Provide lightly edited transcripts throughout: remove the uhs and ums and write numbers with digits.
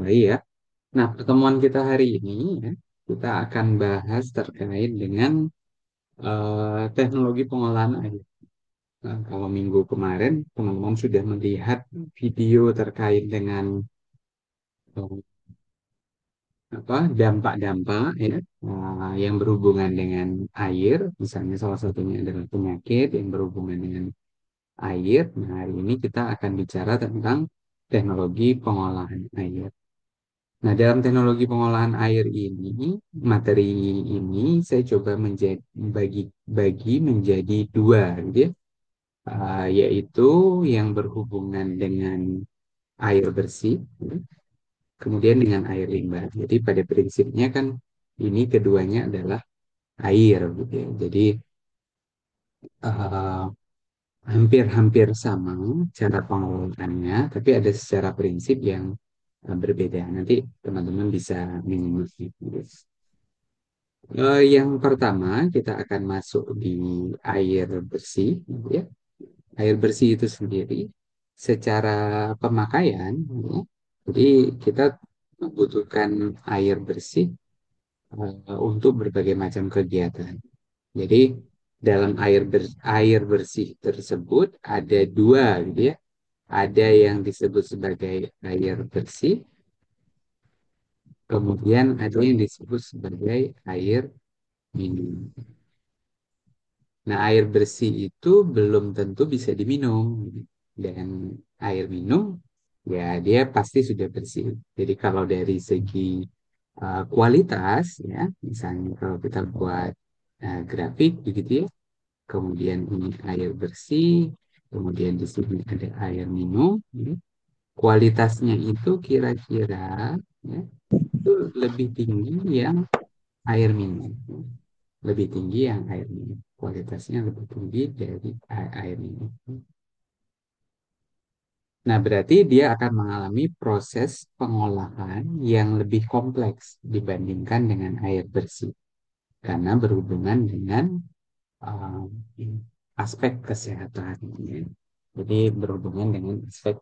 mulai ya. Nah, pertemuan kita hari ini ya, kita akan bahas terkait dengan teknologi pengolahan air. Nah, kalau minggu kemarin teman-teman sudah melihat video terkait dengan eh, dampak-dampak ya, yang berhubungan dengan air, misalnya salah satunya adalah penyakit yang berhubungan dengan air. Nah, hari ini kita akan bicara tentang teknologi pengolahan air. Nah, dalam teknologi pengolahan air ini, materi ini saya coba bagi menjadi dua, gitu ya. Yaitu yang berhubungan dengan air bersih, gitu, kemudian dengan air limbah. Jadi pada prinsipnya kan ini keduanya adalah air, gitu ya. Jadi eh, hampir-hampir sama cara pengelolaannya, tapi ada secara prinsip yang berbeda. Nanti teman-teman bisa menyimak. Gitu. Yang pertama kita akan masuk di air bersih, gitu ya. Air bersih itu sendiri secara pemakaian, ya. Jadi kita membutuhkan air bersih untuk berbagai macam kegiatan. Jadi dalam air bersih tersebut ada dua, gitu ya. Ada yang disebut sebagai air bersih, kemudian ada yang disebut sebagai air minum. Nah, air bersih itu belum tentu bisa diminum. Dan air minum, ya dia pasti sudah bersih. Jadi kalau dari segi kualitas, ya, misalnya kalau kita buat grafik begitu ya, kemudian ini air bersih, kemudian di sini ada air minum, ya. Kualitasnya itu kira-kira ya, itu lebih tinggi yang air minum. Lebih tinggi yang air minum. Kualitasnya lebih tinggi dari air minum. Nah, berarti dia akan mengalami proses pengolahan yang lebih kompleks dibandingkan dengan air bersih. Karena berhubungan dengan um, aspek kesehatan. Ya. Jadi berhubungan dengan aspek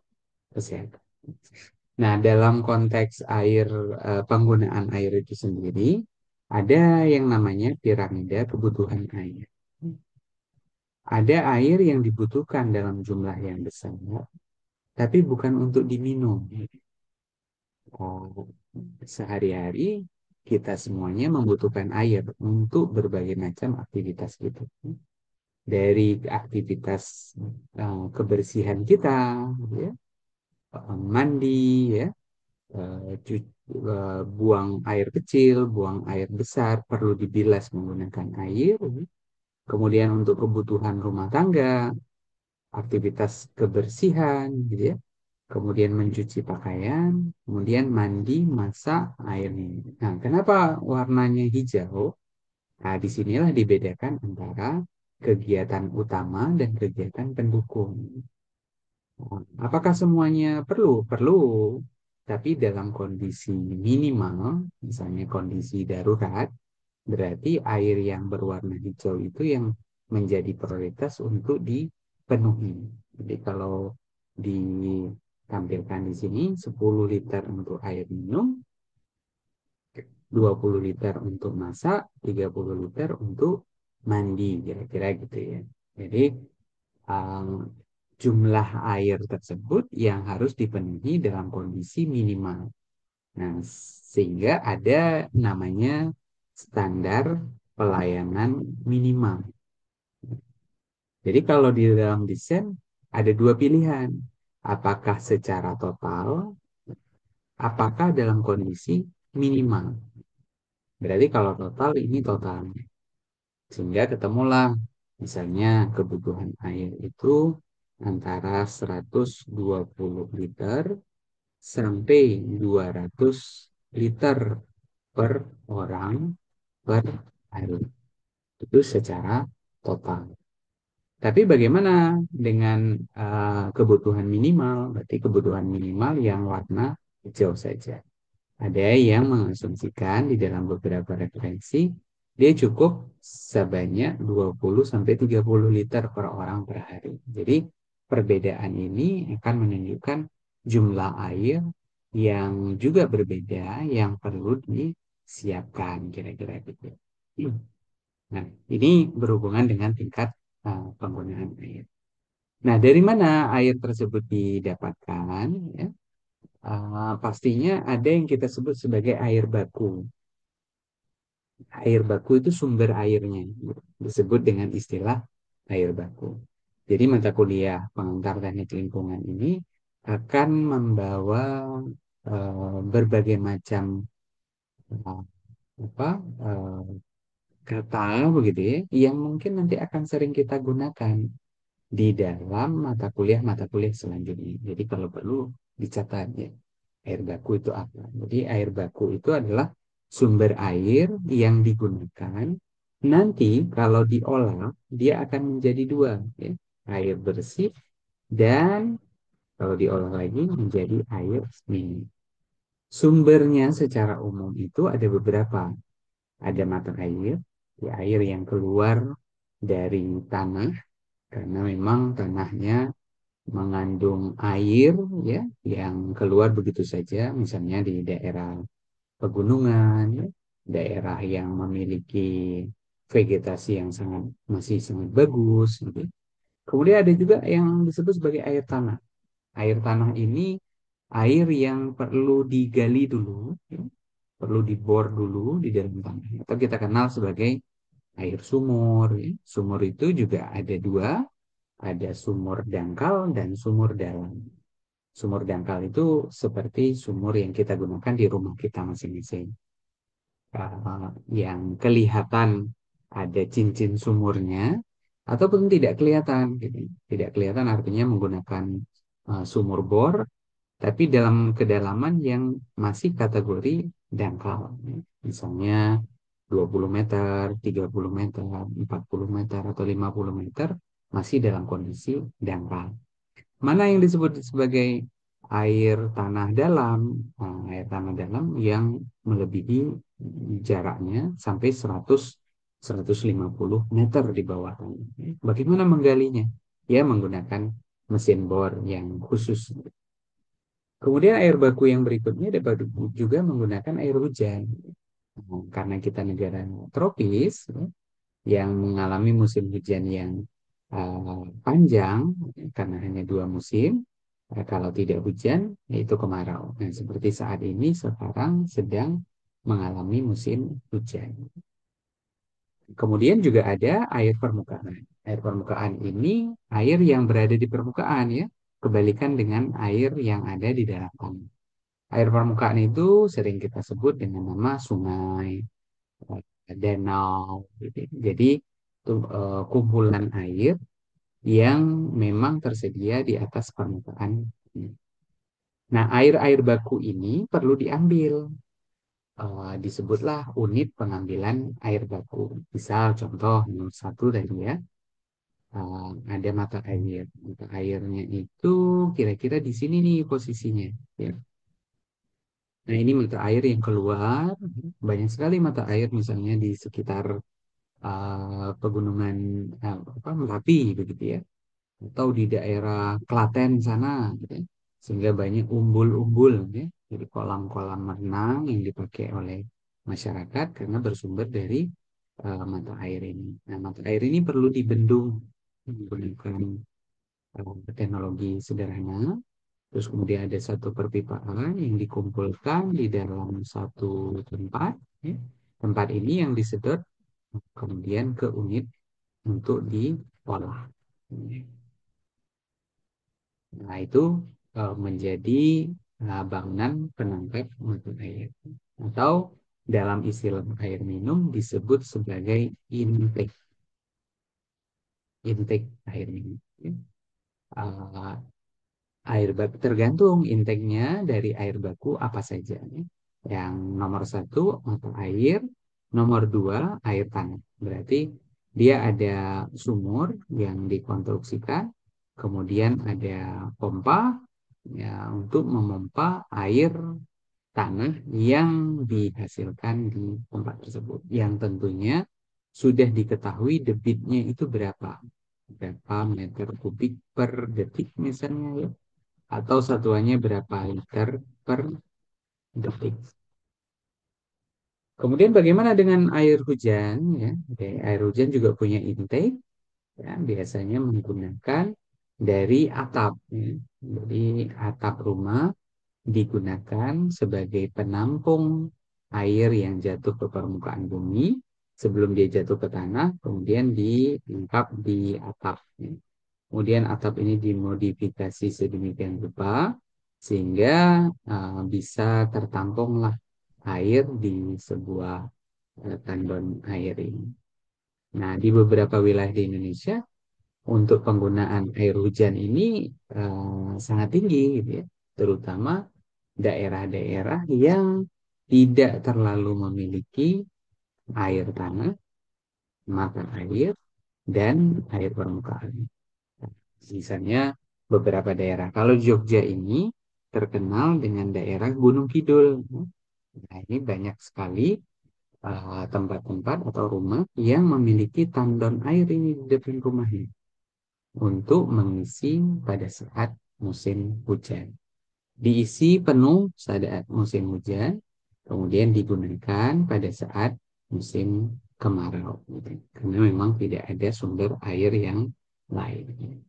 kesehatan. Nah, dalam konteks penggunaan air itu sendiri, ada yang namanya piramida kebutuhan air. Ada air yang dibutuhkan dalam jumlah yang besar, tapi bukan untuk diminum. Oh, sehari-hari kita semuanya membutuhkan air untuk berbagai macam aktivitas gitu. Dari aktivitas kebersihan kita, ya, mandi, ya, buang air kecil, buang air besar, perlu dibilas menggunakan air. Kemudian untuk kebutuhan rumah tangga, aktivitas kebersihan, gitu ya. Kemudian mencuci pakaian, kemudian mandi, masak, air minum. Nah, kenapa warnanya hijau? Nah, disinilah dibedakan antara kegiatan utama dan kegiatan pendukung. Nah, apakah semuanya perlu? Perlu, tapi dalam kondisi minimal, misalnya kondisi darurat, berarti air yang berwarna hijau itu yang menjadi prioritas untuk dipenuhi. Jadi kalau ditampilkan di sini 10 liter untuk air minum, 20 liter untuk masak, 30 liter untuk mandi, kira-kira gitu ya. Jadi um, jumlah air tersebut yang harus dipenuhi dalam kondisi minimal. Nah, sehingga ada namanya standar pelayanan minimal. Jadi kalau di dalam desain ada dua pilihan. Apakah secara total, apakah dalam kondisi minimal. Berarti kalau total ini total. Sehingga ketemulah misalnya kebutuhan air itu antara 120 liter sampai 200 liter per orang per hari. Itu secara total. Tapi bagaimana dengan kebutuhan minimal? Berarti kebutuhan minimal yang warna hijau saja. Ada yang mengasumsikan di dalam beberapa referensi, dia cukup sebanyak 20-30 liter per orang per hari. Jadi perbedaan ini akan menunjukkan jumlah air yang juga berbeda yang perlu disiapkan kira-kira gitu. Nah, ini berhubungan dengan tingkat penggunaan air. Nah, dari mana air tersebut didapatkan? Ya? Pastinya ada yang kita sebut sebagai air baku. Air baku itu sumber airnya, disebut dengan istilah air baku. Jadi mata kuliah pengantar teknik lingkungan ini akan membawa berbagai macam eh, apa eh, kata begitu ya, yang mungkin nanti akan sering kita gunakan di dalam mata kuliah selanjutnya. Jadi kalau perlu dicatat ya, air baku itu apa? Jadi air baku itu adalah sumber air yang digunakan nanti kalau diolah dia akan menjadi dua ya, air bersih dan kalau diolah lagi menjadi air minum. Sumbernya secara umum itu ada beberapa. Ada mata air, ya air yang keluar dari tanah karena memang tanahnya mengandung air ya yang keluar begitu saja misalnya di daerah pegunungan ya, daerah yang memiliki vegetasi yang masih sangat bagus gitu. Kemudian ada juga yang disebut sebagai air tanah. Air tanah ini air yang perlu digali dulu ya, perlu dibor dulu di dalam tanah atau kita kenal sebagai air sumur ya. Sumur itu juga ada dua, ada sumur dangkal dan sumur dalam. Sumur dangkal itu seperti sumur yang kita gunakan di rumah kita masing-masing. Yang kelihatan ada cincin sumurnya, ataupun tidak kelihatan. Gitu. Tidak kelihatan artinya menggunakan sumur bor, tapi dalam kedalaman yang masih kategori dangkal. Misalnya 20 meter, 30 meter, 40 meter, atau 50 meter masih dalam kondisi dangkal. Mana yang disebut sebagai air tanah dalam? Nah, air tanah dalam yang melebihi jaraknya sampai 100-150 meter di bawah tanah. Bagaimana menggalinya? Ya, menggunakan mesin bor yang khusus. Kemudian air baku yang berikutnya dapat juga menggunakan air hujan. Nah, karena kita negara tropis, yang mengalami musim hujan yang panjang karena hanya dua musim. Kalau tidak hujan, yaitu kemarau. Nah, seperti saat ini sekarang sedang mengalami musim hujan. Kemudian juga ada air permukaan. Air permukaan ini air yang berada di permukaan ya, kebalikan dengan air yang ada di dalam tanah. Air permukaan itu sering kita sebut dengan nama sungai, danau, gitu. Jadi itu kumpulan air yang memang tersedia di atas permukaan. Nah, air-air baku ini perlu diambil. Disebutlah unit pengambilan air baku. Misal contoh nomor satu tadi ya, ada mata air. Mata airnya itu kira-kira di sini nih posisinya. Ya. Nah, ini mata air yang keluar. Banyak sekali mata air misalnya di sekitar pegunungan apa, Merapi begitu ya. Atau di daerah Klaten sana gitu ya. Sehingga banyak umbul-umbul ya. Jadi kolam-kolam renang yang dipakai oleh masyarakat karena bersumber dari mata air ini. Nah, mata air ini perlu dibendung menggunakan teknologi sederhana. Terus kemudian ada satu perpipaan yang dikumpulkan di dalam satu tempat. Ya. Tempat ini yang disedot kemudian ke unit untuk diolah. Nah, itu menjadi bangunan penangkap mata air. Atau dalam istilah air minum disebut sebagai intake. Intake air minum. Ya. Uh, Air baku tergantung intake-nya dari air baku apa saja. Ya. Yang nomor satu mata air, nomor dua air tanah. Berarti dia ada sumur yang dikonstruksikan, kemudian ada pompa ya untuk memompa air tanah yang dihasilkan di pompa tersebut. Yang tentunya sudah diketahui debitnya itu berapa. Berapa meter kubik per detik misalnya ya atau satuannya berapa liter per detik. Kemudian bagaimana dengan air hujan? Ya, oke, air hujan juga punya intake. Ya, biasanya menggunakan dari atap. Ya. Jadi atap rumah digunakan sebagai penampung air yang jatuh ke permukaan bumi sebelum dia jatuh ke tanah, kemudian diungkap di atap. Ya. Kemudian atap ini dimodifikasi sedemikian rupa sehingga bisa tertampunglah air di sebuah tandon air ini. Nah, di beberapa wilayah di Indonesia untuk penggunaan air hujan ini sangat tinggi gitu ya, terutama daerah-daerah yang tidak terlalu memiliki air tanah, mata air, dan air permukaan. Misalnya beberapa daerah. Kalau Jogja ini terkenal dengan daerah Gunung Kidul. Nah, ini banyak sekali tempat-tempat atau rumah yang memiliki tandon air ini di depan rumahnya untuk mengisi pada saat musim hujan. Diisi penuh saat musim hujan, kemudian digunakan pada saat musim kemarau. Karena memang tidak ada sumber air yang lain.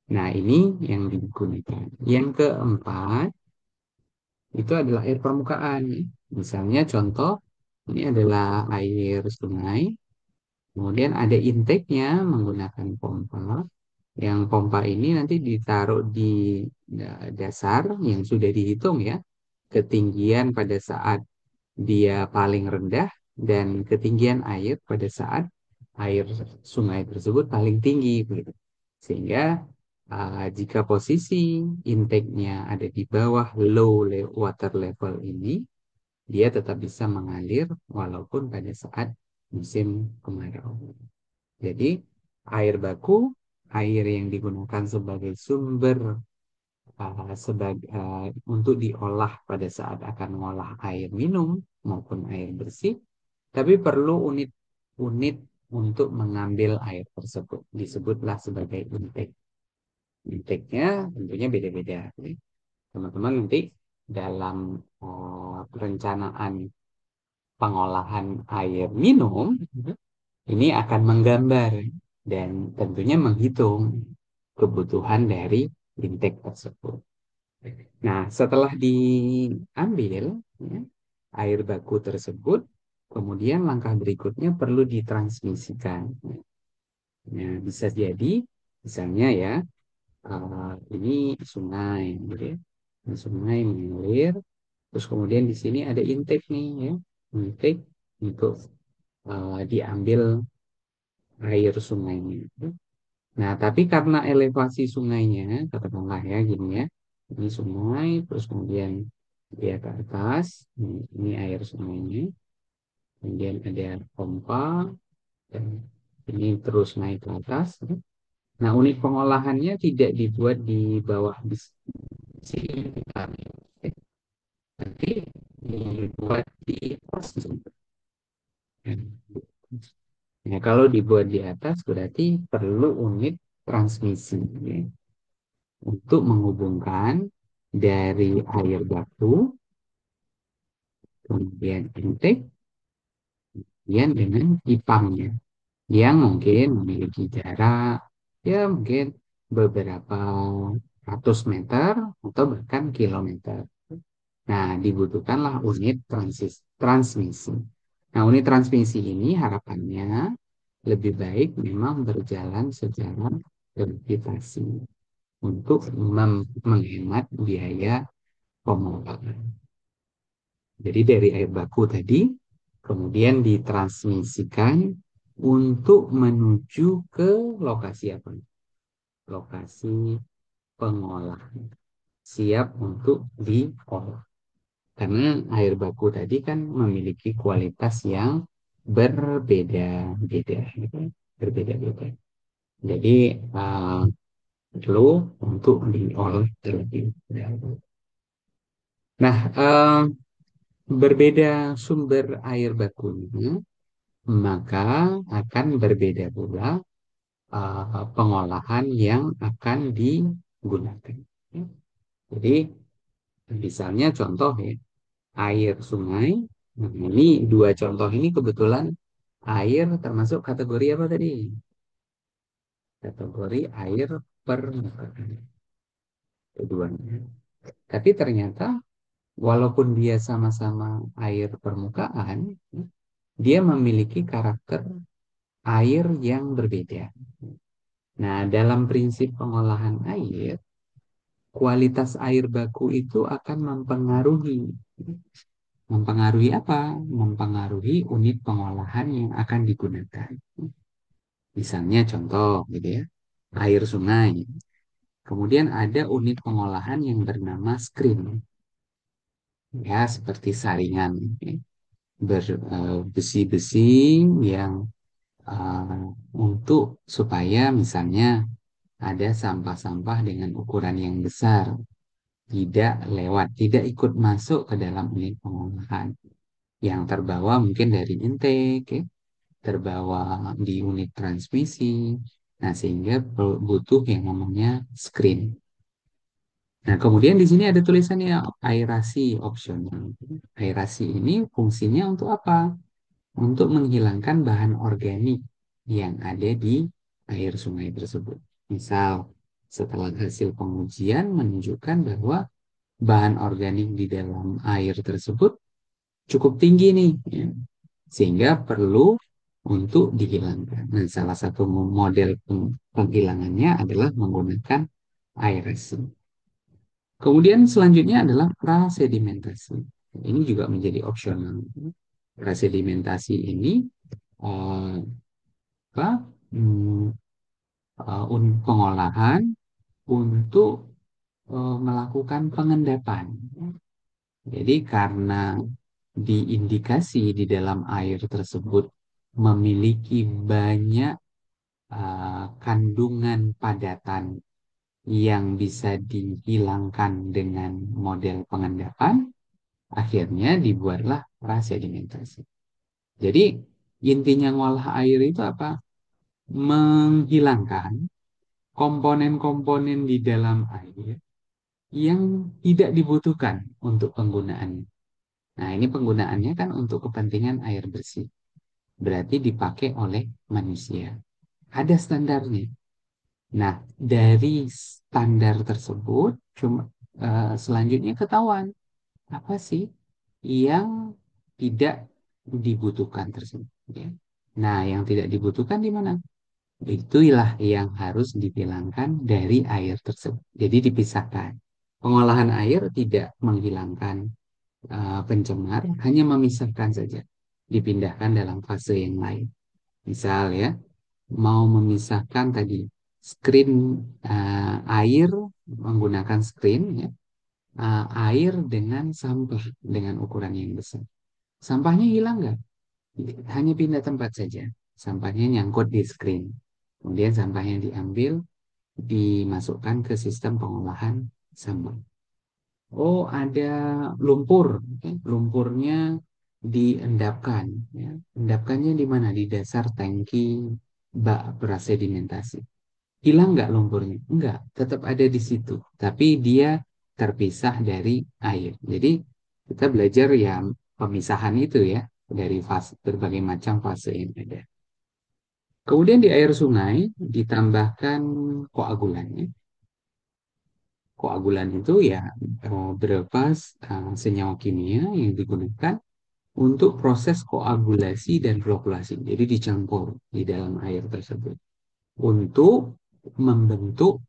Nah, ini yang digunakan. Yang keempat, itu adalah air permukaan. Misalnya contoh, ini adalah air sungai, kemudian ada intake-nya menggunakan pompa. Yang pompa ini nanti ditaruh di dasar yang sudah dihitung ya, ketinggian pada saat dia paling rendah dan ketinggian air pada saat air sungai tersebut paling tinggi begitu. Sehingga jika posisi intake-nya ada di bawah water level ini, dia tetap bisa mengalir walaupun pada saat musim kemarau. Jadi air baku, air yang digunakan sebagai sumber untuk diolah pada saat akan mengolah air minum maupun air bersih, tapi perlu unit untuk mengambil air tersebut. Disebutlah sebagai intake. Intake-nya tentunya beda-beda. Teman-teman nanti dalam perencanaan pengolahan air minum, ini akan menggambar dan tentunya menghitung kebutuhan dari intake tersebut. Nah, setelah diambil ya, air baku tersebut, kemudian langkah berikutnya perlu ditransmisikan. Nah, bisa jadi, misalnya ya, ini sungai, gitu ya. Ini sungai mengalir, terus kemudian di sini ada intake nih ya, intake untuk diambil air sungainya. Nah, tapi karena elevasi sungainya, katakanlah ya gini ya, ini sungai, terus kemudian dia ke atas, ini air sungainya, kemudian ada pompa, dan ini terus naik ke atas. Nah, unit pengolahannya tidak dibuat di bawah di sini, tapi dibuat di atas. Nah, kalau dibuat di atas berarti perlu unit transmisi ya, untuk menghubungkan dari air baku, kemudian intake, kemudian dengan pipanya yang mungkin memiliki jarak ya mungkin beberapa ratus meter atau bahkan kilometer. Nah, dibutuhkanlah unit transmisi. Nah, unit transmisi ini harapannya lebih baik memang berjalan secara gravitasi untuk menghemat biaya pemompangan. Jadi dari air baku tadi kemudian ditransmisikan untuk menuju ke lokasi apa? Lokasi pengolahan. Siap untuk diolah. Karena air baku tadi kan memiliki kualitas yang berbeda-beda. Gitu. Berbeda-beda. Jadi perlu untuk diolah terlebih dahulu. Nah, berbeda sumber air bakunya, maka akan berbeda pula pengolahan yang akan digunakan. Jadi, misalnya contoh ya, air sungai. Nah, ini dua contoh ini kebetulan air termasuk kategori apa tadi? Kategori air permukaan. Keduanya. Tapi ternyata walaupun dia sama-sama air permukaan, dia memiliki karakter air yang berbeda. Nah, dalam prinsip pengolahan air, kualitas air baku itu akan mempengaruhi. Mempengaruhi apa? Mempengaruhi unit pengolahan yang akan digunakan. Misalnya contoh gitu ya, air sungai. Kemudian ada unit pengolahan yang bernama screen. Ya, seperti saringan. Ya. Besi-besi yang uh, untuk supaya misalnya ada sampah-sampah dengan ukuran yang besar tidak ikut masuk ke dalam unit pengolahan yang terbawa mungkin dari intake ya, terbawa di unit transmisi. Nah, sehingga butuh yang namanya screen. Nah, kemudian di sini ada tulisannya aerasi opsional. Aerasi ini fungsinya untuk apa? Untuk menghilangkan bahan organik yang ada di air sungai tersebut. Misal, setelah hasil pengujian menunjukkan bahwa bahan organik di dalam air tersebut cukup tinggi nih, ya. Sehingga perlu untuk dihilangkan. Nah, salah satu model penghilangannya adalah menggunakan aerasi. Kemudian selanjutnya adalah prasedimentasi. Ini juga menjadi opsional. Prasedimentasi ini eh, apa? Hmm, Pengolahan untuk melakukan pengendapan. Jadi karena diindikasi di dalam air tersebut memiliki banyak kandungan padatan yang bisa dihilangkan dengan model pengendapan, akhirnya dibuatlah prasedimentasi. Jadi intinya ngolah air itu apa? Menghilangkan komponen-komponen di dalam air yang tidak dibutuhkan untuk penggunaan. Nah, ini penggunaannya kan untuk kepentingan air bersih. Berarti dipakai oleh manusia. Ada standarnya. Nah, dari standar tersebut, selanjutnya ketahuan apa sih yang tidak dibutuhkan tersebut. Ya. Nah, yang tidak dibutuhkan di mana? Itulah yang harus dihilangkan dari air tersebut. Jadi dipisahkan. Pengolahan air tidak menghilangkan pencemar, hanya memisahkan saja. Dipindahkan dalam fase yang lain. Misal ya, mau memisahkan tadi screen air menggunakan screen ya, air dengan sampah dengan ukuran yang besar. Sampahnya hilang nggak? Hanya pindah tempat saja. Sampahnya nyangkut di screen. Kemudian sampahnya diambil, dimasukkan ke sistem pengolahan sampah. Oh, ada lumpur. Oke. Lumpurnya diendapkan. Ya. Endapkannya di mana? Di dasar tangki bak prasedimentasi. Hilang nggak lumpurnya? Enggak, tetap ada di situ. Tapi dia terpisah dari air. Jadi kita belajar ya pemisahan itu ya dari fase, berbagai macam fase yang ada. Kemudian di air sungai ditambahkan koagulannya. Koagulan itu ya beberapa senyawa kimia yang digunakan untuk proses koagulasi dan flokkulasi. Jadi dicampur di dalam air tersebut untuk membentuk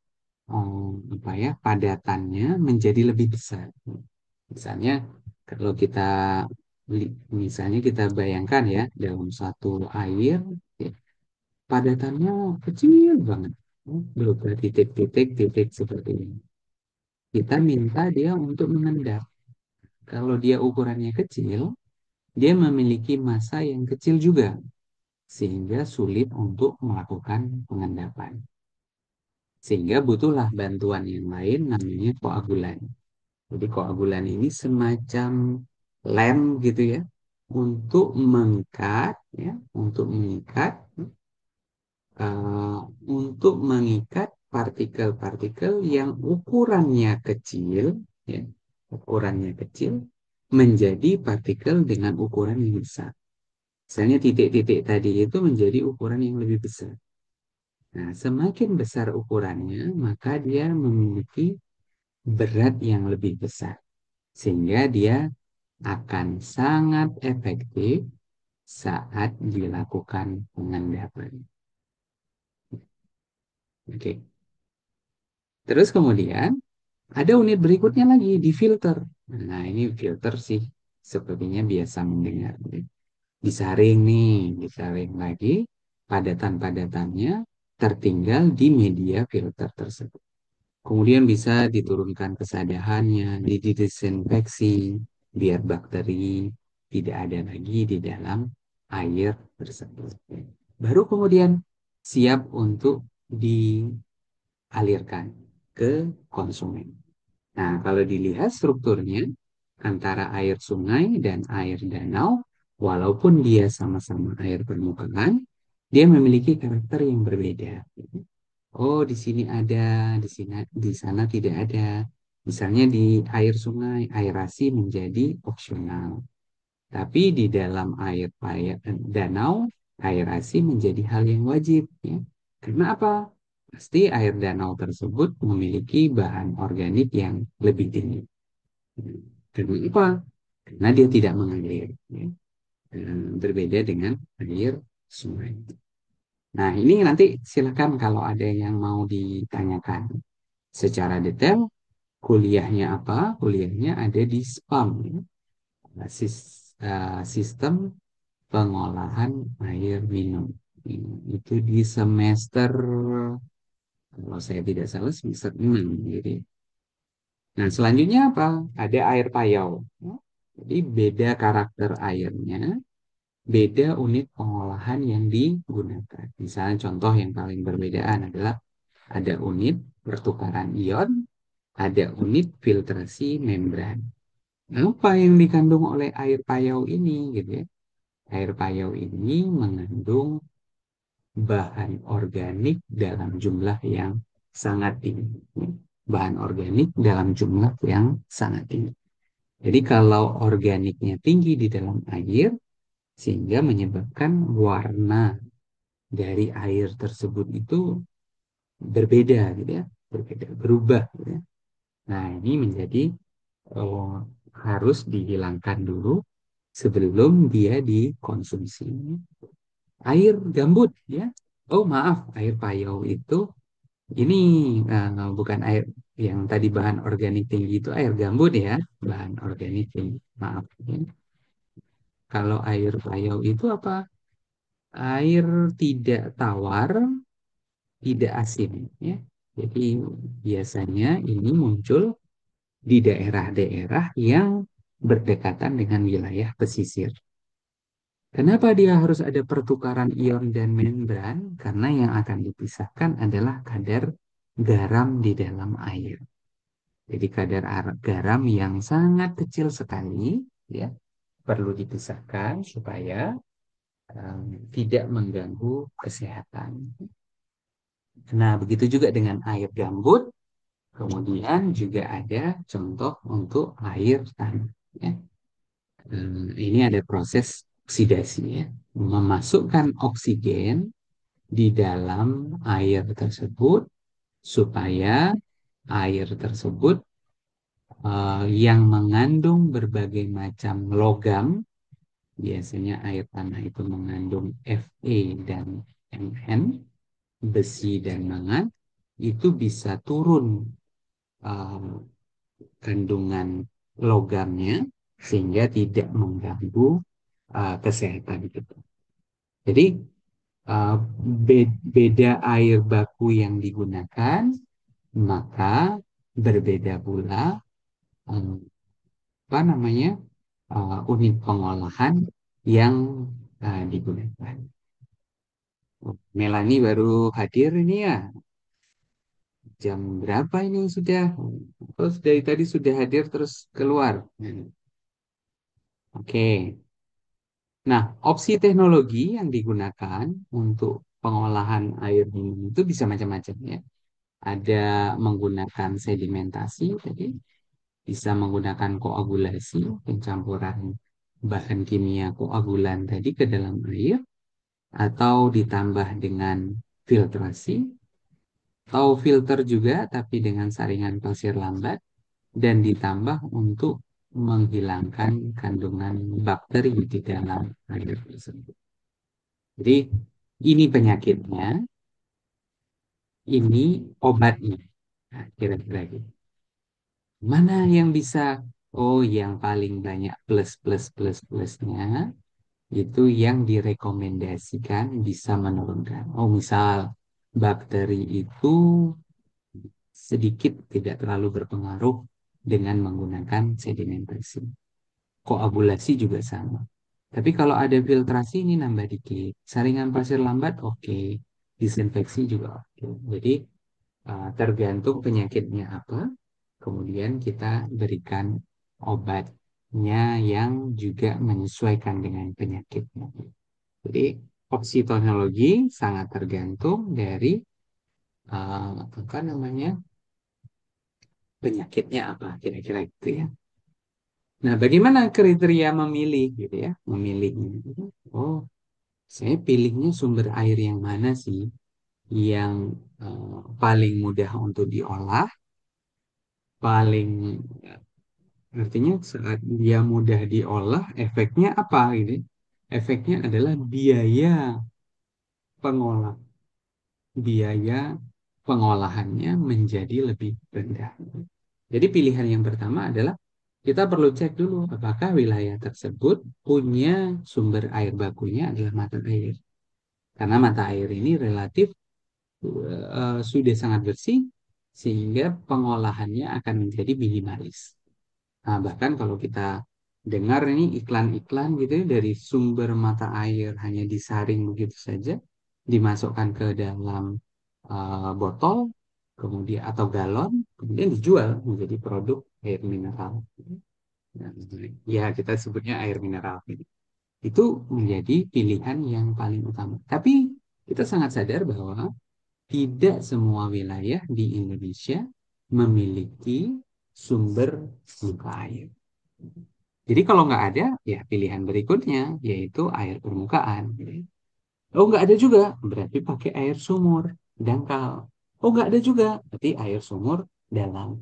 apa ya padatannya menjadi lebih besar. Misalnya kalau kita misalnya kita bayangkan ya dalam satu air ya, padatannya kecil banget. Berupa titik-titik seperti ini. Kita minta dia untuk mengendap. Kalau dia ukurannya kecil, dia memiliki massa yang kecil juga, sehingga sulit untuk melakukan pengendapan. Sehingga butuhlah bantuan yang lain namanya koagulan. Jadi koagulan ini semacam lem gitu ya, untuk mengikat, ya, uh, untuk mengikat partikel-partikel yang ukurannya kecil, ya, ukurannya kecil menjadi partikel dengan ukuran yang besar. Misalnya titik-titik tadi itu menjadi ukuran yang lebih besar. Nah, semakin besar ukurannya, maka dia memiliki berat yang lebih besar. Sehingga dia akan sangat efektif saat dilakukan pengendapan. Oke. Terus kemudian ada unit berikutnya lagi di filter. Nah, ini filter sih sepertinya biasa mendengar. Disaring nih, disaring lagi padatan-padatannya tertinggal di media filter tersebut. Kemudian bisa diturunkan kesadaannya, didesinfeksi biar bakteri tidak ada lagi di dalam air tersebut. Baru kemudian siap untuk dialirkan ke konsumen. Nah, kalau dilihat strukturnya antara air sungai dan air danau, walaupun dia sama-sama air permukaan, dia memiliki karakter yang berbeda. Oh, di sini ada, di sini di sana tidak ada. Misalnya di air sungai, aerasi menjadi opsional. Tapi di dalam danau, aerasi menjadi hal yang wajib. Ya. Karena apa? Pasti air danau tersebut memiliki bahan organik yang lebih tinggi. Karena apa? Karena dia tidak mengalir. Ya. Berbeda dengan air sungai. Nah, ini nanti silakan kalau ada yang mau ditanyakan secara detail, kuliahnya apa? Kuliahnya ada di SPAM, ya. Sistem pengolahan air minum. Itu di semester, kalau saya tidak salah, semester 6. Gitu. Nah, selanjutnya apa? Ada air payau. Ya. Jadi beda karakter airnya, beda unit pengolahan yang digunakan. Misalnya contoh yang paling berbedaan adalah ada unit pertukaran ion, ada unit filtrasi membran. Apa yang dikandung oleh air payau ini gitu ya? Air payau ini mengandung bahan organik dalam jumlah yang sangat tinggi. Bahan organik dalam jumlah yang sangat tinggi. Jadi kalau organiknya tinggi di dalam air, sehingga menyebabkan warna dari air tersebut itu berbeda gitu ya, berbeda, berubah gitu ya. Nah, ini menjadi oh, harus dihilangkan dulu sebelum dia dikonsumsi. Air gambut ya. Oh, maaf, air payau itu ini bukan air yang tadi bahan organik tinggi itu air gambut ya, bahan organik tinggi. Maaf. Ya. Kalau air payau itu apa? Air tidak tawar, tidak asin ya. Jadi biasanya ini muncul di daerah-daerah yang berdekatan dengan wilayah pesisir. Kenapa dia harus ada pertukaran ion dan membran? Karena yang akan dipisahkan adalah kadar garam di dalam air. Jadi kadar garam yang sangat kecil sekali, ya, perlu dipisahkan supaya tidak mengganggu kesehatan. Nah, begitu juga dengan air gambut. Kemudian juga ada contoh untuk air tanah. Ya. Ini ada proses oksidasi ya, memasukkan oksigen di dalam air tersebut supaya air tersebut yang mengandung berbagai macam logam, biasanya air tanah itu mengandung Fe dan Mn, besi dan mangan, itu bisa turun uh, kandungan logamnya sehingga tidak mengganggu kesehatan kita. Jadi uh, beda air baku yang digunakan, maka berbeda pula um, apa namanya unit pengolahan yang digunakan. Melani baru hadir ini ya. Jam berapa ini sudah? Terus dari tadi sudah hadir terus keluar. Oke. Nah, opsi teknologi yang digunakan untuk pengolahan air minum itu bisa macam-macam ya. Ada menggunakan sedimentasi tadi, bisa menggunakan koagulasi, pencampuran bahan kimia koagulan tadi ke dalam air, atau ditambah dengan filtrasi, atau filter juga tapi dengan saringan pasir lambat, dan ditambah untuk menghilangkan kandungan bakteri di dalam air tersebut. Jadi ini penyakitnya, ini obatnya. Nah, kira-kira gitu. Mana yang bisa? Oh, yang paling banyak plus-plus-plus-plusnya itu yang direkomendasikan bisa menurunkan. Oh, misal bakteri itu sedikit tidak terlalu berpengaruh dengan menggunakan sedimentasi. Koagulasi juga sama. Tapi kalau ada filtrasi ini nambah dikit. Saringan pasir lambat oke. Disinfeksi juga oke. Jadi tergantung penyakitnya apa. Kemudian kita berikan obatnya yang juga menyesuaikan dengan penyakitnya. Jadi oksitonologi sangat tergantung dari apa namanya penyakitnya apa kira-kira gitu ya. Nah, bagaimana kriteria memilih gitu ya? Memilihnya. Oh, saya pilihnya sumber air yang mana sih yang paling mudah untuk diolah, paling artinya saat dia mudah diolah, efeknya apa gitu? Efeknya adalah pengolah, biaya pengolahannya menjadi lebih rendah. Jadi pilihan yang pertama adalah kita perlu cek dulu apakah wilayah tersebut punya sumber air bakunya adalah mata air. Karena mata air ini relatif sudah sangat bersih sehingga pengolahannya akan menjadi minimalis. Nah, bahkan kalau kita dengar ini iklan-iklan gitu ya, dari sumber mata air hanya disaring begitu saja, dimasukkan ke dalam botol, kemudian atau galon, kemudian dijual menjadi produk air mineral. Nah, ya kita sebutnya air mineral. Itu menjadi pilihan yang paling utama. Tapi kita sangat sadar bahwa tidak semua wilayah di Indonesia memiliki sumber muka air. Jadi kalau nggak ada, ya pilihan berikutnya yaitu air permukaan. Oh nggak ada juga, berarti pakai air sumur, dangkal. Oh nggak ada juga, berarti air sumur dalam.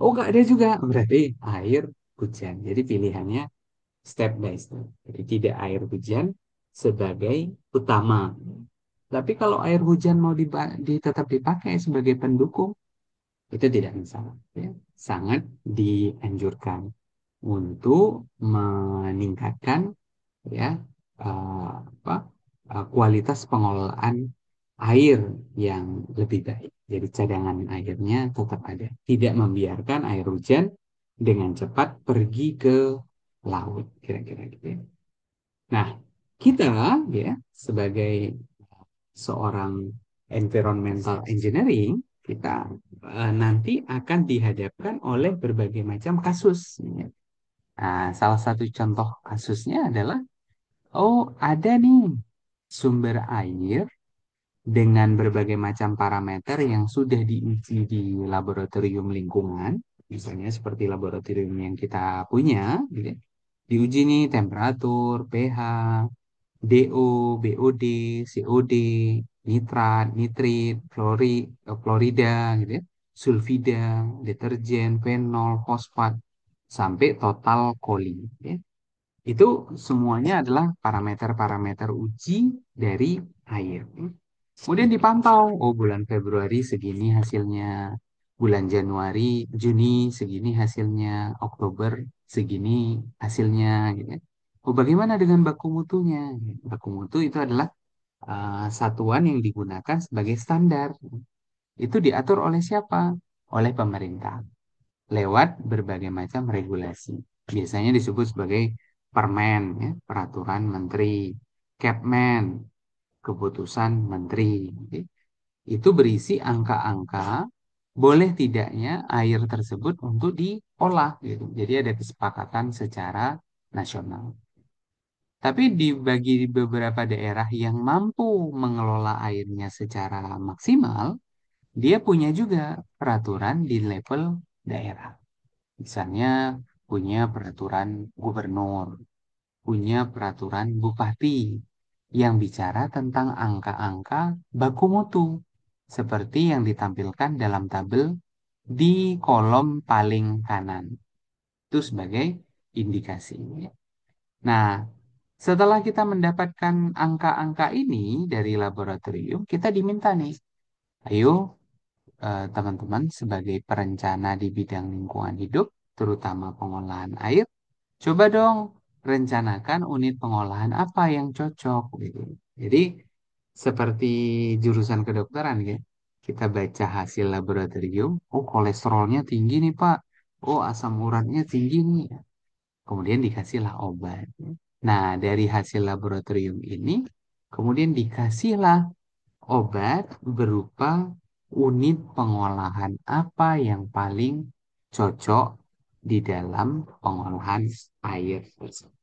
Oh nggak ada juga, berarti air hujan. Jadi pilihannya step by step. Jadi tidak air hujan sebagai utama. Tapi kalau air hujan mau tetap dipakai sebagai pendukung, itu tidak masalah. Ya. Sangat dianjurkan untuk meningkatkan ya apa kualitas pengelolaan air yang lebih baik. Jadi cadangan airnya tetap ada. Tidak membiarkan air hujan dengan cepat pergi ke laut, kira-kira gitu ya. Nah, kita ya sebagai seorang environmental engineering, kita nanti akan dihadapkan oleh berbagai macam kasus. Ya. Nah, salah satu contoh kasusnya adalah, oh ada nih sumber air dengan berbagai macam parameter yang sudah diuji di laboratorium lingkungan, misalnya seperti laboratorium yang kita punya, gitu ya. Diuji nih temperatur, pH, DO, BOD, COD, nitrat, nitrit, klorida, gitu ya, sulfida, deterjen, fenol, fosfat, sampai total koli. Ya. Itu semuanya adalah parameter-parameter uji dari air. Kemudian dipantau, oh bulan Februari segini hasilnya, bulan Januari, Juni segini hasilnya, Oktober segini hasilnya, gitu ya. Oh bagaimana dengan baku mutunya? Baku mutu itu adalah satuan yang digunakan sebagai standar. Itu diatur oleh siapa? Oleh pemerintah lewat berbagai macam regulasi. Biasanya disebut sebagai Permen, ya, Peraturan Menteri, Kepmen, Keputusan Menteri. Itu berisi angka-angka boleh tidaknya air tersebut untuk diolah gitu. Jadi ada kesepakatan secara nasional. Tapi bagi beberapa daerah yang mampu mengelola airnya secara maksimal, dia punya juga peraturan di level daerah. Misalnya punya peraturan gubernur, punya peraturan bupati yang bicara tentang angka-angka baku mutu, seperti yang ditampilkan dalam tabel di kolom paling kanan. Itu sebagai indikasi. Nah, setelah kita mendapatkan angka-angka ini dari laboratorium, kita diminta nih, ayo teman-teman sebagai perencana di bidang lingkungan hidup, terutama pengolahan air, coba dong rencanakan unit pengolahan apa yang cocok gitu. Jadi seperti jurusan kedokteran ya, kita baca hasil laboratorium, oh kolesterolnya tinggi nih Pak, oh asam uratnya tinggi nih, kemudian dikasihlah obat. Nah, dari hasil laboratorium ini, kemudian dikasihlah obat berupa unit pengolahan apa yang paling cocok di dalam pengolahan air tersebut.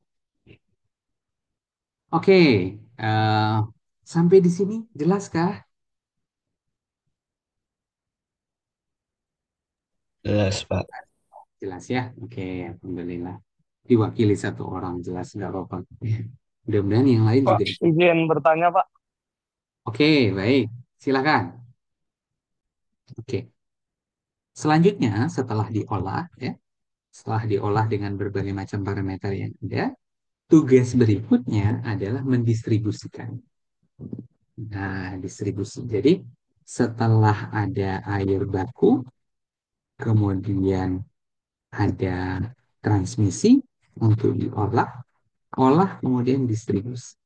Oke, eh, sampai di sini jelaskah? Jelas, Pak. Jelas ya? Oke, alhamdulillah. Diwakili satu orang jelas nggak apa-apa. Mudah-mudahan yang lain Pak, juga. izin bertanya, Pak. Oke, baik. Silakan. Oke. Selanjutnya, setelah diolah, ya, setelah diolah dengan berbagai macam parameter yang ada, tugas berikutnya adalah mendistribusikan. Nah, distribusi. Jadi, setelah ada air baku, kemudian ada transmisi untuk diolah, olah kemudian distribusi.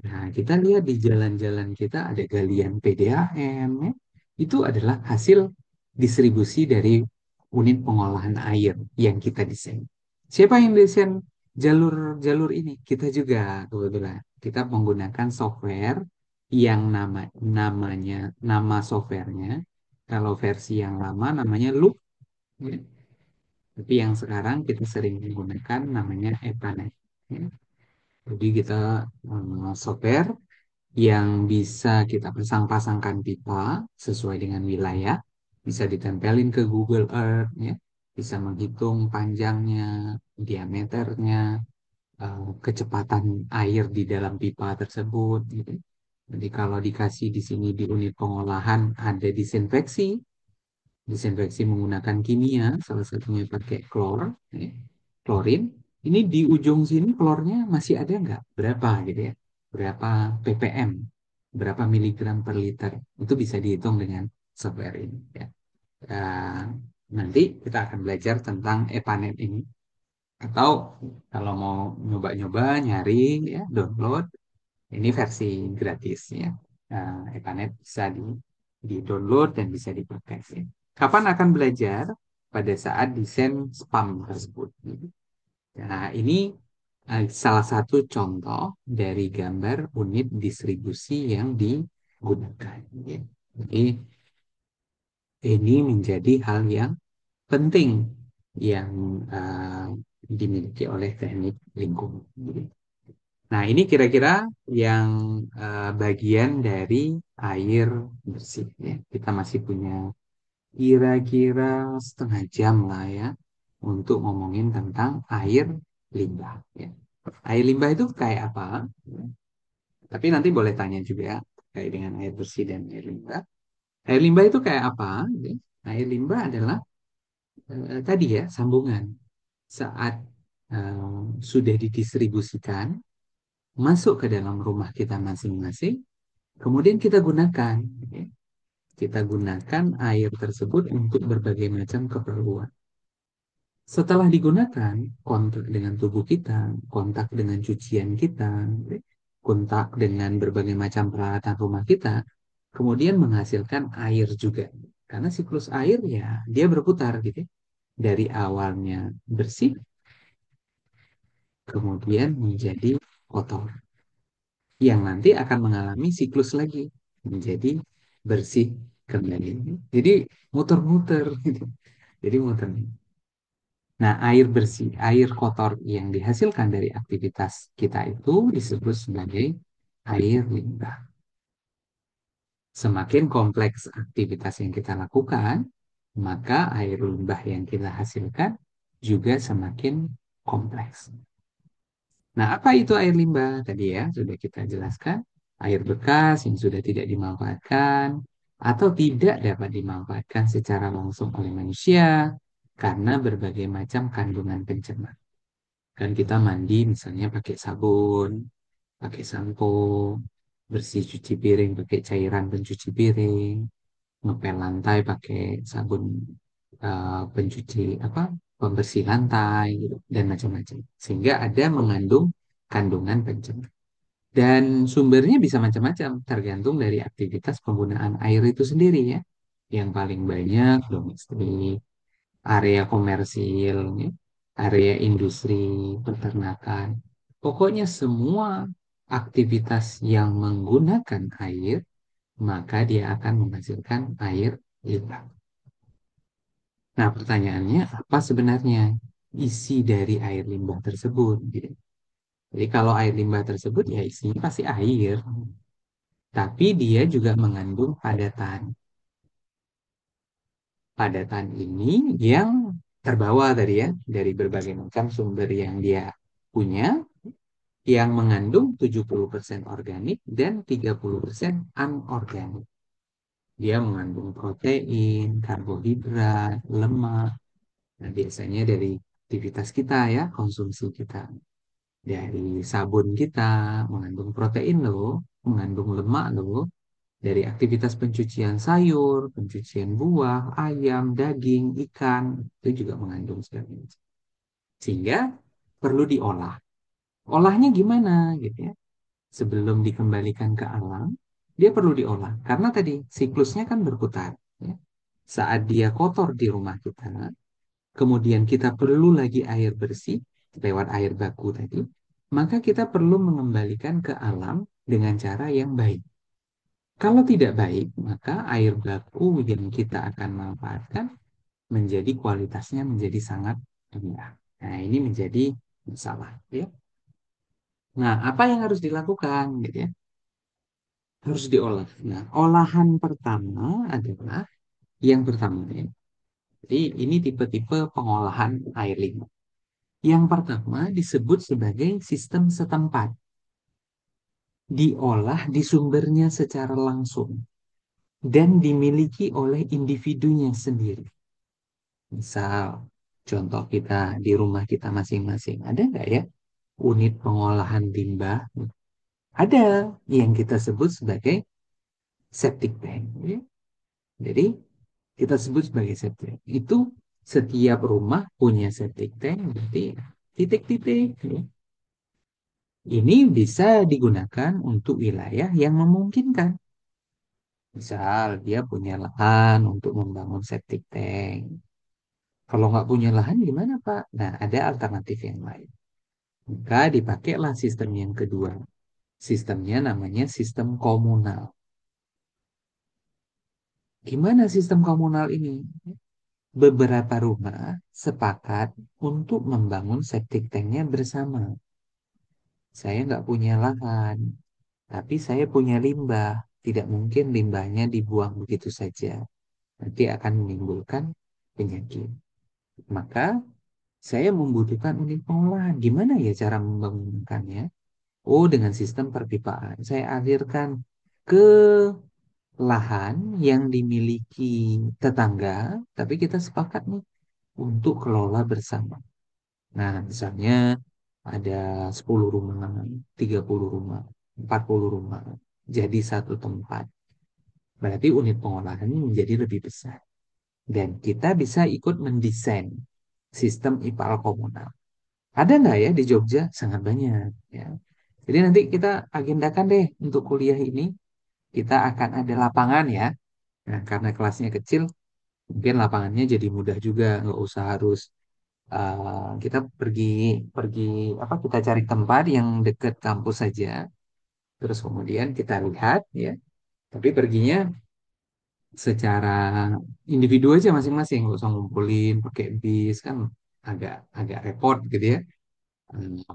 Nah, kita lihat di jalan-jalan kita ada galian PDAM, ya. Itu adalah hasil distribusi dari unit pengolahan air yang kita desain. Siapa yang desain jalur-jalur ini? Kita juga kebetulan. Kita menggunakan software yang nama softwarenya kalau versi yang lama namanya Loop, ya. Tapi yang sekarang kita sering menggunakan namanya EPANET, ya. Jadi kita software yang bisa kita pasang-pasangkan pipa sesuai dengan wilayah, bisa ditempelin ke Google Earth, ya, bisa menghitung panjangnya, diameternya, kecepatan air di dalam pipa tersebut, gitu. Jadi kalau dikasih di sini di unit pengolahan ada disinfeksi, disinfeksi menggunakan kimia, salah satunya pakai klor, ya, klorin. Ini di ujung sini klornya masih ada nggak? Berapa gitu ya? Berapa ppm? Berapa miligram per liter? Itu bisa dihitung dengan software ini. Ya. Eh, nanti kita akan belajar tentang EPANET ini. Atau kalau mau nyoba-nyoba, nyari, ya, download, ini versi gratis ya. EPANET bisa di-download dan bisa dipakai, ya. Kapan akan belajar? Pada saat desain spam tersebut. Nah, ini salah satu contoh dari gambar unit distribusi yang digunakan, ya. Jadi, ini menjadi hal yang penting yang eh, dimiliki oleh teknik lingkungan. Nah, ini kira-kira yang bagian dari air bersih, ya. Kita masih punya kira-kira setengah jam lah ya untuk ngomongin tentang air limbah, ya. Air limbah itu kayak apa? Tapi nanti boleh tanya juga kayak dengan air bersih dan air limbah. Air limbah itu kayak apa? Ya. Air limbah adalah tadi ya sambungan saat sudah didistribusikan masuk ke dalam rumah kita masing-masing, kemudian kita gunakan, ya. Kita gunakan air tersebut untuk berbagai macam keperluan. Setelah digunakan, kontak dengan tubuh kita, kontak dengan cucian kita, ya, kontak dengan berbagai macam peralatan rumah kita, kemudian menghasilkan air juga. Karena siklus air ya dia berputar gitu, ya. Dari awalnya bersih, kemudian menjadi kotor, yang nanti akan mengalami siklus lagi menjadi bersih kembali. Jadi muter-muter gitu. Jadi muter. Nah, air bersih, air kotor yang dihasilkan dari aktivitas kita itu disebut sebagai air limbah. Semakin kompleks aktivitas yang kita lakukan, maka air limbah yang kita hasilkan juga semakin kompleks. Nah, apa itu air limbah? Tadi ya, sudah kita jelaskan. Air bekas yang sudah tidak dimanfaatkan atau tidak dapat dimanfaatkan secara langsung oleh manusia karena berbagai macam kandungan pencemar. Kan kita mandi misalnya pakai sabun, pakai sampo, bersih cuci piring pakai cairan pencuci piring, ngepel lantai pakai sabun pencuci apa pembersih lantai gitu, dan macam-macam. Sehingga ada mengandung kandungan pencemar. Dan sumbernya bisa macam-macam, tergantung dari aktivitas penggunaan air itu sendiri ya. Yang paling banyak domestik, area komersil, ya, area industri, peternakan. Pokoknya semua aktivitas yang menggunakan air, maka dia akan menghasilkan air limbah. Nah, pertanyaannya apa sebenarnya isi dari air limbah tersebut? Gitu. Jadi kalau air limbah tersebut ya isinya pasti air, tapi dia juga mengandung padatan. Padatan ini yang terbawa tadi ya dari berbagai macam sumber yang dia punya, yang mengandung 70% organik dan 30% anorganik. Dia mengandung protein, karbohidrat, lemak. Nah, biasanya dari aktivitas kita ya, konsumsi kita. Dari sabun kita mengandung protein loh, mengandung lemak loh. Dari aktivitas pencucian sayur, pencucian buah, ayam, daging, ikan, itu juga mengandung segala macam. Sehingga perlu diolah. Olahnya gimana gitu ya? Sebelum dikembalikan ke alam, dia perlu diolah. Karena tadi siklusnya kan berputar. Ya. Saat dia kotor di rumah kita, kemudian kita perlu lagi air bersih lewat air baku tadi, maka kita perlu mengembalikan ke alam dengan cara yang baik. Kalau tidak baik, maka air baku yang kita akan manfaatkan menjadi kualitasnya menjadi sangat rendah. Nah, ini menjadi masalah, ya. Nah, apa yang harus dilakukan, gitu ya? Harus diolah. Nah, olahan pertama adalah yang pertama ya. Jadi ini tipe-tipe pengolahan air limbah. Yang pertama disebut sebagai sistem setempat. Diolah di sumbernya secara langsung dan dimiliki oleh individunya sendiri. Misal, contoh kita di rumah kita masing-masing. Ada nggak ya unit pengolahan limbah? Ada yang kita sebut sebagai septic tank. Ya. Jadi, kita sebut sebagai septic tank. Itu setiap rumah punya septic tank, berarti titik-titik. Ya. Ini bisa digunakan untuk wilayah yang memungkinkan. Misal, dia punya lahan untuk membangun septic tank. Kalau nggak punya lahan, gimana, Pak? Nah, ada alternatif yang lain. Maka dipakailah sistem yang kedua. Sistemnya namanya sistem komunal. Gimana sistem komunal ini? Beberapa rumah sepakat untuk membangun septic tanknya bersama. Saya nggak punya lahan, tapi saya punya limbah. Tidak mungkin limbahnya dibuang begitu saja. Nanti akan menimbulkan penyakit. Maka saya membutuhkan unit pengolahan. Gimana ya cara membangunkannya? Oh, dengan sistem perpipaan. Saya alirkan ke lahan yang dimiliki tetangga, tapi kita sepakat nih untuk kelola bersama. Nah, misalnya ada 10 rumah, 30 rumah, 40 rumah, jadi satu tempat. Berarti unit pengolahan menjadi lebih besar. Dan kita bisa ikut mendesain sistem IPAL komunal. Ada nggak ya di Jogja? Sangat banyak. Ya. Jadi nanti kita agendakan deh untuk kuliah ini, kita akan ada lapangan ya. Nah, karena kelasnya kecil, mungkin lapangannya jadi mudah juga, nggak usah harus kita pergi pergi apa kita cari tempat yang dekat kampus saja, terus kemudian kita lihat ya. Tapi perginya secara individu aja masing-masing, nggak usah ngumpulin pakai bis kan agak agak repot gitu ya.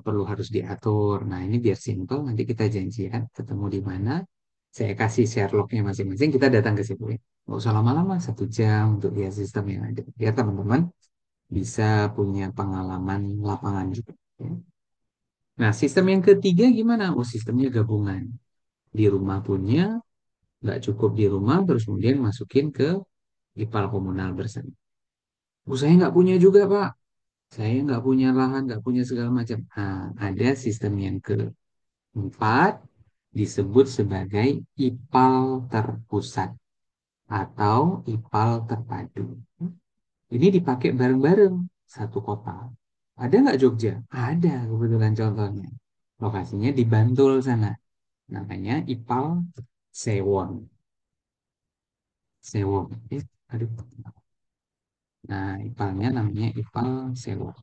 Perlu harus diatur. Nah, ini biar simple, nanti kita janjian ketemu di mana. Saya kasih Sherlocknya masing-masing, kita datang ke situ ya. Nggak usah lama-lama, 1 jam untuk lihat sistem yang ada. Ya, teman-teman. bisa punya pengalaman lapangan juga. Ya. Nah, sistem yang ketiga gimana? Oh, sistemnya gabungan. Di rumah punya, nggak cukup di rumah, terus kemudian masukin ke IPAL komunal bersama. Oh, saya nggak punya juga, Pak. Saya nggak punya lahan, nggak punya segala macam. Nah, ada sistem yang keempat, disebut sebagai IPAL terpusat atau IPAL terpadu. Ini dipakai bareng-bareng satu kota. Ada nggak Jogja? Ada kebetulan contohnya. Lokasinya di Bantul sana. Namanya IPAL Sewon. Sewon. Aduh. Nah, IPAL-nya namanya IPAL Sewon.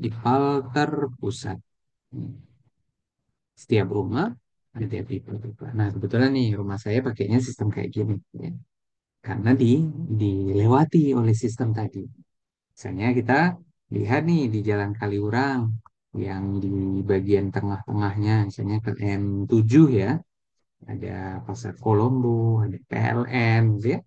IPAL terpusat. Setiap rumah ada pipa-pipa. Nah, kebetulan nih rumah saya pakainya sistem kayak gini. Ya. Karena dilewati oleh sistem tadi. Misalnya kita lihat nih di Jalan Kaliurang yang di bagian tengah-tengahnya, misalnya ke M7 ya, ada Pasar Kolombo, ada PLN, gitu ya.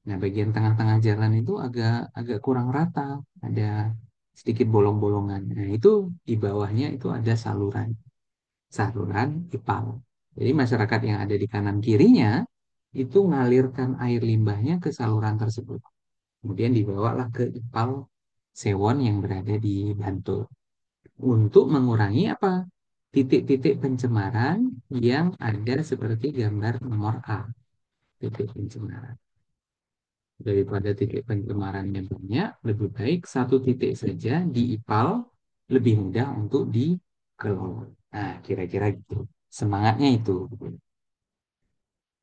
Nah, bagian tengah-tengah jalan itu agak agak kurang rata, ada sedikit bolong-bolongan. Nah, itu di bawahnya itu ada saluran IPAL. Jadi masyarakat yang ada di kanan kirinya itu ngalirkan air limbahnya ke saluran tersebut. Kemudian dibawalah ke IPAL Sewon yang berada di Bantul untuk mengurangi apa? Titik-titik pencemaran yang ada seperti gambar nomor A, titik pencemaran. Daripada titik pencemarannya banyak, lebih baik satu titik saja di IPAL lebih mudah untuk dikelola. Nah, kira-kira gitu. Semangatnya itu.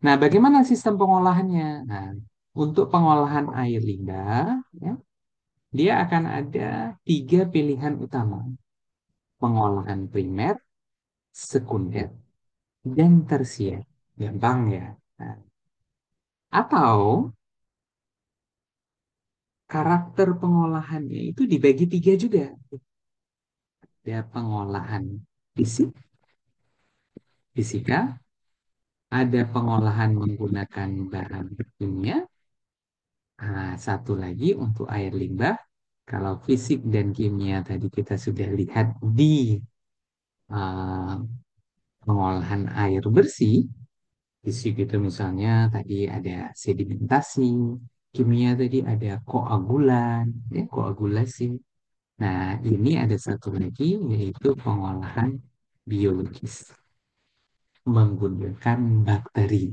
Nah, bagaimana sistem pengolahannya? Nah, untuk pengolahan air limbah, ya, dia akan ada tiga pilihan utama. Pengolahan primer, sekunder, dan tersier. Gampang ya. Nah, atau karakter pengolahannya itu dibagi tiga juga. Ada pengolahan fisik, fisika, ada pengolahan menggunakan bahan kimia, nah, satu lagi untuk air limbah. Kalau fisik dan kimia tadi kita sudah lihat di uh, pengolahan air bersih, fisik itu misalnya tadi ada sedimentasi, kimia tadi ada koagulan, ya, koagulasi. Nah, ini ada satu lagi yaitu pengolahan biologis menggunakan bakteri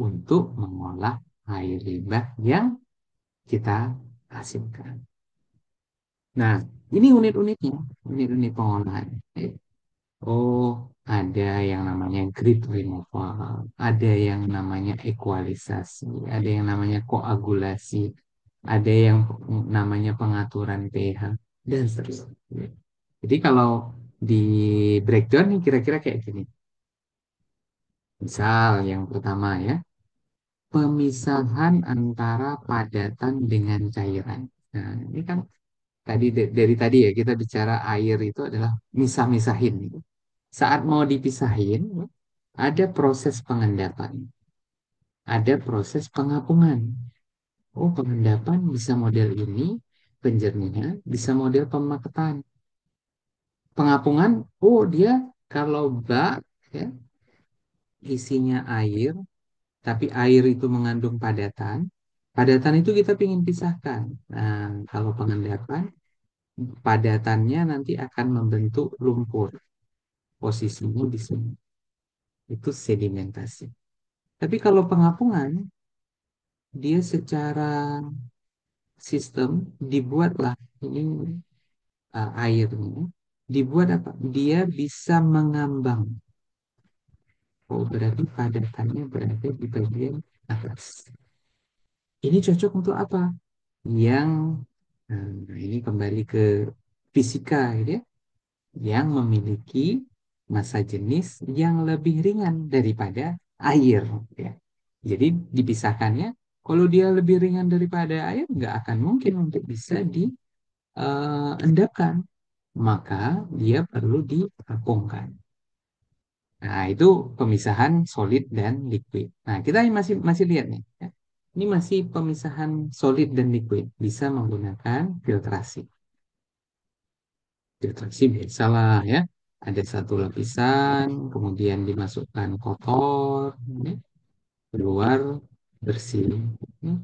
untuk mengolah air limbah yang kita hasilkan. Nah, ini unit-unitnya, unit-unit pengolahan. Oh, ada yang namanya grid removal, ada yang namanya ekualisasi, ada yang namanya koagulasi, ada yang namanya pengaturan pH, dan seterusnya. Jadi kalau di breakdown nih kira-kira kayak gini. Misal yang pertama ya, pemisahan antara padatan dengan cairan. Nah, ini kan tadi dari tadi ya kita bicara air itu adalah misah-misahin. Saat mau dipisahin, ada proses pengendapan, ada proses pengapungan. Oh, pengendapan bisa model ini, penjernihan bisa model pemaketan. Pengapungan, oh dia kalau bak ya, isinya air, tapi air itu mengandung padatan, padatan itu kita ingin pisahkan. Nah, kalau pengendapan, padatannya nanti akan membentuk lumpur. Posisinya di sini. Itu sedimentasi. Tapi kalau pengapungan, dia secara sistem dibuatlah ini airnya. Dibuat apa? Dia bisa mengambang. Oh, berarti padatannya berada di bagian atas. Ini cocok untuk apa? Yang ini kembali ke fisika, gitu ya, yang memiliki massa jenis yang lebih ringan daripada air. Ya. Jadi dipisahkannya, kalau dia lebih ringan daripada air, nggak akan mungkin untuk bisa diendapkan. Maka dia perlu diapungkan. Nah, itu pemisahan solid dan liquid. Nah, kita masih masih lihat nih. Ya. Ini masih pemisahan solid dan liquid, bisa menggunakan filtrasi. Filtrasi biasalah ya. Ada satu lapisan, kemudian dimasukkan kotor, ya, keluar bersih. Ya.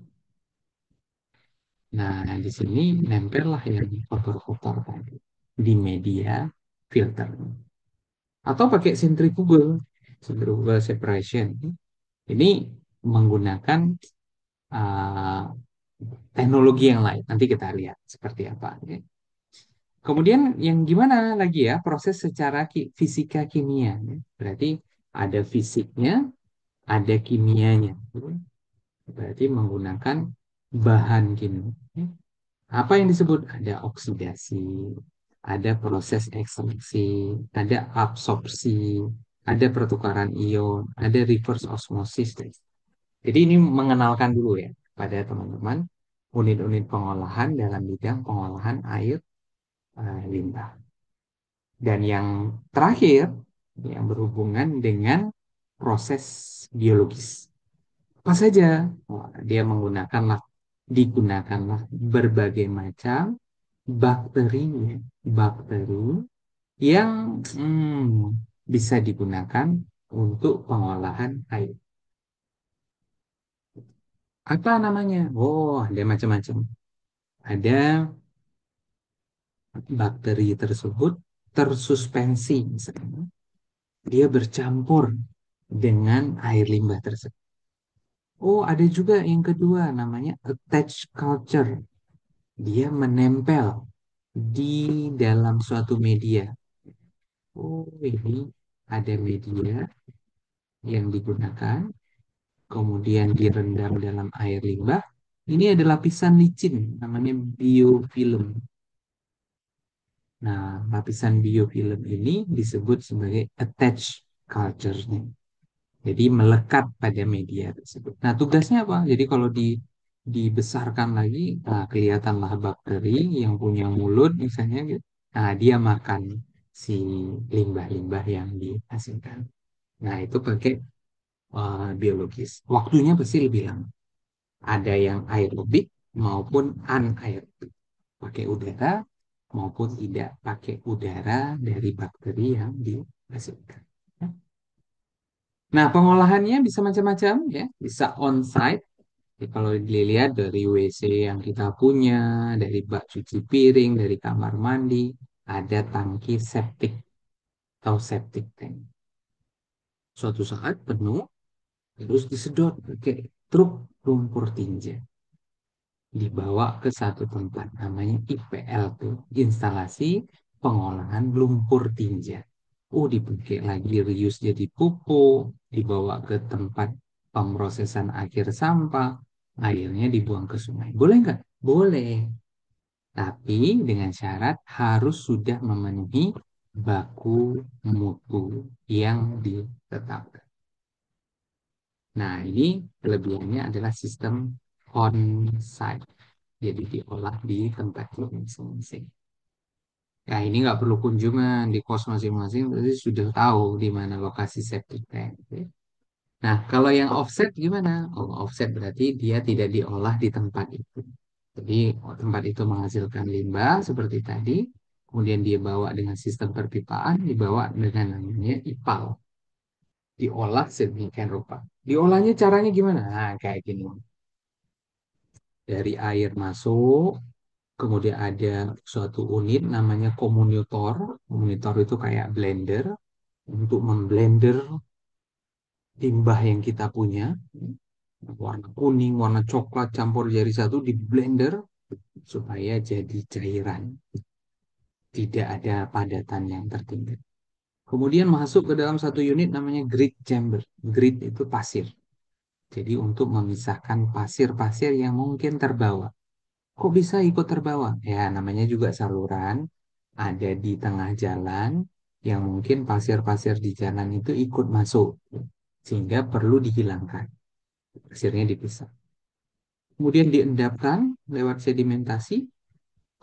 Nah, di sini nempellah yang kotor-kotor tadi di media filter. Atau pakai centrifugal, centrifugal separation. Ini menggunakan uh, teknologi yang lain. Nanti kita lihat seperti apa. Ya. Kemudian yang gimana lagi ya proses secara fisika kimia. Ya. Berarti ada fisiknya, ada kimianya. Berarti menggunakan bahan kimia. Ya. Apa yang disebut? Ada oksidasi, ada proses ekstraksi, ada absorpsi, ada pertukaran ion, ada reverse osmosis. Jadi ini mengenalkan dulu ya pada teman-teman unit-unit pengolahan dalam bidang pengolahan air limbah. Dan yang terakhir yang berhubungan dengan proses biologis. Apa saja? Wah, dia digunakanlah berbagai macam bakteri, bakteri yang bisa digunakan untuk pengolahan air. Apa namanya? Oh, ada macam-macam. Ada bakteri tersebut tersuspensi, misalnya. Dia bercampur dengan air limbah tersebut. Oh, ada juga yang kedua namanya attached culture. Dia menempel di dalam suatu media. Oh, ini ada media yang digunakan, kemudian direndam dalam air limbah. Ini ada lapisan licin, namanya biofilm. Nah, lapisan biofilm ini disebut sebagai attached culture-nya. Jadi melekat pada media tersebut. Nah, tugasnya apa? Jadi kalau dibesarkan lagi, nah, kelihatanlah bakteri yang punya mulut misalnya gitu. Nah, dia makan si limbah-limbah yang dihasilkan. Nah, itu pakai biologis. Waktunya pasti lebih lama. Ada yang aerobik maupun anaerobik. Pakai udara maupun tidak pakai udara dari bakteri yang dihasilkan. Nah, pengolahannya bisa macam-macam ya. Bisa on-site. Jadi kalau dilihat dari WC yang kita punya, dari bak cuci piring, dari kamar mandi, ada tangki septic atau septic tank. Suatu saat penuh, terus disedot pakai truk lumpur tinja. Dibawa ke satu tempat namanya IPL tuh, instalasi pengolahan lumpur tinja. Oh, dipakai lagi reuse jadi pupuk, dibawa ke tempat pemrosesan akhir sampah, airnya dibuang ke sungai. Boleh nggak? Boleh, tapi dengan syarat harus sudah memenuhi baku mutu yang ditetapkan. Nah, ini kelebihannya adalah sistem on-site. Jadi diolah di tempat masing-masing. Ya, ini nggak perlu kunjungan di kos masing-masing, berarti sudah tahu di mana lokasi septic tank. Nah, kalau yang offset gimana? Oh, offset berarti dia tidak diolah di tempat itu. Jadi tempat itu menghasilkan limbah seperti tadi, kemudian dia bawa dengan sistem perpipaan, dibawa dengan namanya IPAL, diolah sedemikian rupa. Diolahnya caranya gimana? Nah, kayak gini. Dari air masuk, kemudian ada suatu unit namanya komunitor. Komunitor itu kayak blender untuk memblender limbah yang kita punya. Warna kuning, warna coklat campur jadi satu di blender supaya jadi cairan. Tidak ada padatan yang tertinggal. Kemudian masuk ke dalam satu unit namanya grid chamber. Grid itu pasir. Jadi untuk memisahkan pasir-pasir yang mungkin terbawa. Kok bisa ikut terbawa? Ya, namanya juga saluran. Ada di tengah jalan yang mungkin pasir-pasir di jalan itu ikut masuk. Sehingga perlu dihilangkan. Pasirnya dipisah. Kemudian diendapkan lewat sedimentasi.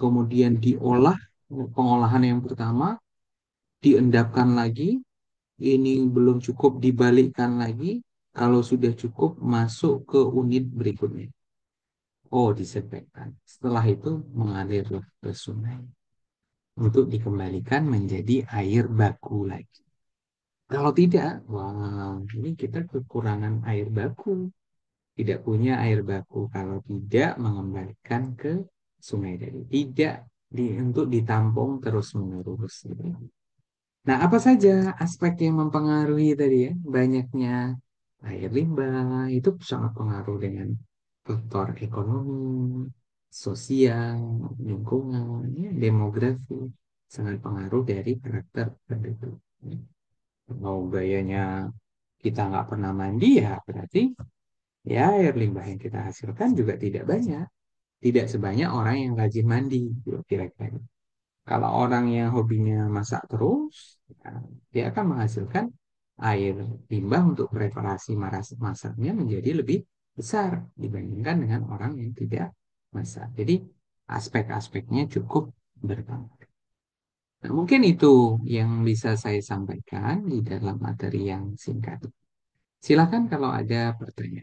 Kemudian diolah. Pengolahan yang pertama. Diendapkan lagi. Ini belum cukup dibalikkan lagi. Kalau sudah cukup, masuk ke unit berikutnya. Oh, disinfektan. Setelah itu mengalir ke sungai untuk dikembalikan menjadi air baku lagi. Kalau tidak, wah, ini kita kekurangan air baku. Tidak punya air baku kalau tidak mengembalikan ke sungai tadi. Tidak untuk ditampung terus-menerus. Gitu. Nah, apa saja aspek yang mempengaruhi tadi ya? Banyaknya air limbah itu sangat pengaruh dengan faktor ekonomi, sosial, lingkungan, ya, demografi. Sangat pengaruh dari karakter penduduk. Kalau gayanya kita nggak pernah mandi ya berarti ya air limbah yang kita hasilkan juga tidak banyak. Tidak sebanyak orang yang rajin mandi, gitu, kira-kira. Kalau orang yang hobinya masak terus, ya, dia akan menghasilkan air limbah untuk preparasi masaknya menjadi lebih besar dibandingkan dengan orang yang tidak masak. Jadi aspek-aspeknya cukup berpengaruh. Nah, mungkin itu yang bisa saya sampaikan di dalam materi yang singkat. Silakan kalau ada pertanyaan.